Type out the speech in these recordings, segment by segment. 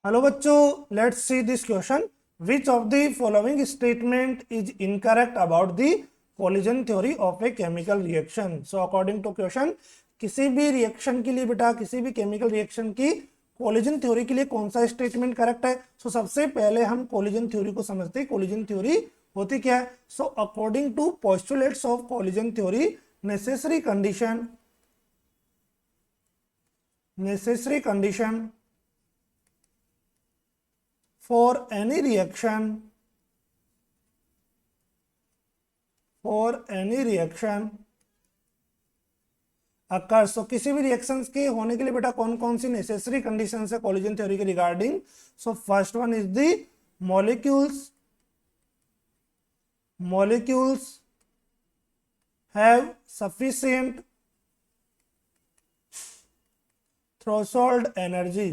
Hello बच्चों, let's see this question. Which of the following statement is incorrect about the collision theory of a chemical reaction. So according to question, किसी भी reaction के लिए बेटा, किसी भी chemical reaction की कोलिजन थ्योरी के लिए कौन सा स्टेटमेंट करेक्ट है. सो सबसे पहले हम कोलिजन थ्योरी को समझते हैं. कोलिजन थ्योरी होती क्या है? So according to postulates of collision theory, necessary condition for any reaction occurs. so किसी भी रिएक्शंस के होने के लिए बेटा कौन कौन सी नेसेसरी कंडीशंस है कोलिजन थ्योरी के regarding. So first one is the molecules have sufficient threshold energy.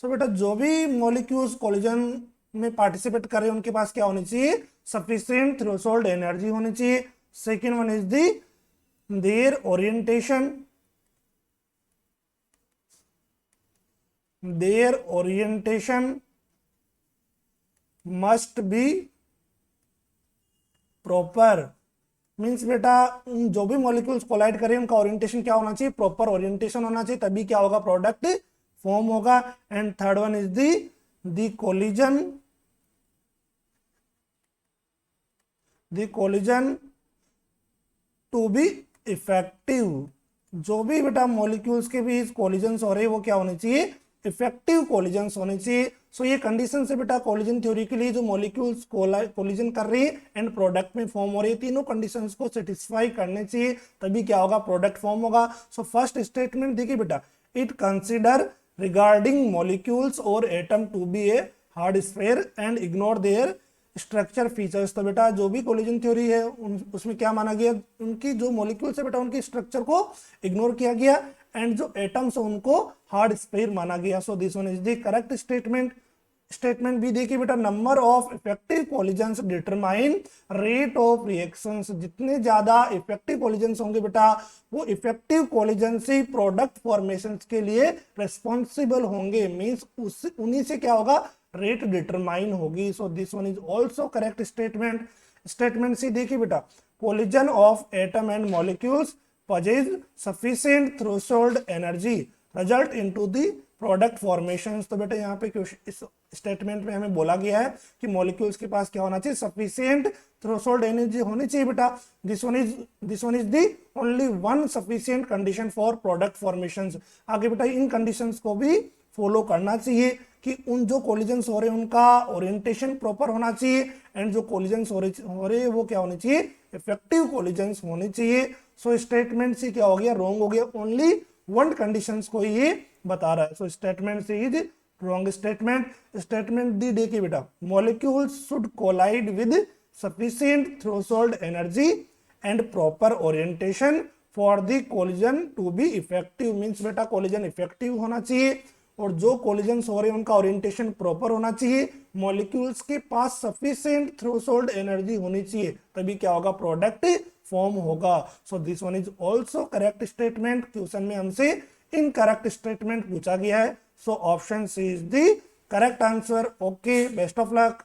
सो बेटा जो भी मॉलिक्यूल्स कोलिजन में पार्टिसिपेट कर रहे हैं उनके पास क्या होनी चाहिए? सफिशिएंट थ्रेशोल्ड एनर्जी होनी चाहिए. Second one is their orientation must be proper. Means बेटा जो भी मॉलिक्यूल्स कोलाइड करें उनका ओरिएंटेशन क्या होना चाहिए? प्रॉपर ओरिएंटेशन होना चाहिए, तभी क्या होगा? प्रोडक्ट फॉर्म होगा. And third one is the collision to be effective. जो भी बेटा मॉलिक्यूल्स के बीच कोलिजन्स हो रहे हैं वो क्या होने चाहिए? इफेक्टिव कोलिजन्स होने चाहिए. सो ये कंडीशन से बेटा कोलिजन थ्योरी के लिए जो मॉलिक्यूल्स कोलिजन कर रही है एंड प्रोडक्ट में फॉर्म हो रही है, तीनों कंडीशंस को सेटिस्फाई करने चाहिए, तभी क्या होगा? प्रोडक्ट फॉर्म होगा. सो फर्स्ट स्टेटमेंट देखिए बेटा, it consider regarding molecules or atom to be a hard sphere and ignore their structure features. तो बेटा जो भी कोलिजन थ्योरी है उसमें क्या माना गया? उनकी जो मॉलिक्यूल्स है बेटा उनकी स्ट्रक्चर को इग्नोर किया गया एंड जो एटम्स है उनको हार्ड स्फीयर माना गया. सो this one is the correct statement भी देखिए बेटा, number of effective collisions determine rate of reactions. जितने ज्यादा इफेक्टिव कोलिजन्स होंगे बेटा वो इफेक्टिव कोलिजन से प्रोडक्ट फॉर्मेशन के लिए रेस्पॉन्सिबल होंगे. मींस उन्हीं से क्या होगा? रेट डिटरमाइन होगी. So this one is also correct statement C देखिए बेटा, collision of atom and molecules possess sufficient threshold energy result into the product formation. तो बेटा यहाँ पे इस स्टेटमेंट में हमें बोला गया है कि मॉलिक्यूल्स के पास क्या होना चाहिए? सफिशिएंट थ्रेशोल्ड एनर्जी होनी चाहिए बेटा. This one is the only one sufficient condition for product formations. आगे बेटा इन कंडीशंस को भी फॉलो करना चाहिए कि उन जो कोलिजन्स हो रहे हैं उनका ओरिएंटेशन प्रॉपर होना चाहिए एंड जो कोलिजन्स हो रहे हैं वो क्या होने चाहिए? इफेक्टिव कोलिजन्स होने चाहिए. सो स्टेटमेंट से क्या हो गया? रॉन्ग हो गया. ओनली वन कंडीशंस को ये बता रहा है. So statement C is wrong statement D देखिए बेटा, molecules should collide with sufficient threshold energy and proper orientation for the collision to be effective. Means बेटा कोलिजन इफेक्टिव होना चाहिए और जो कोलिजन्स हो रहे हैं उनका ओरिएंटेशन प्रॉपर होना चाहिए. मॉलिक्यूल्स के पास सफिशिएंट थ्रेशोल्ड एनर्जी होनी चाहिए, तभी क्या होगा? प्रोडक्ट फॉर्म होगा. So this one is also correct statement. Question में हमसे इनकरेक्ट स्टेटमेंट पूछा गया है. So option C is the correct answer. Okay, best of luck.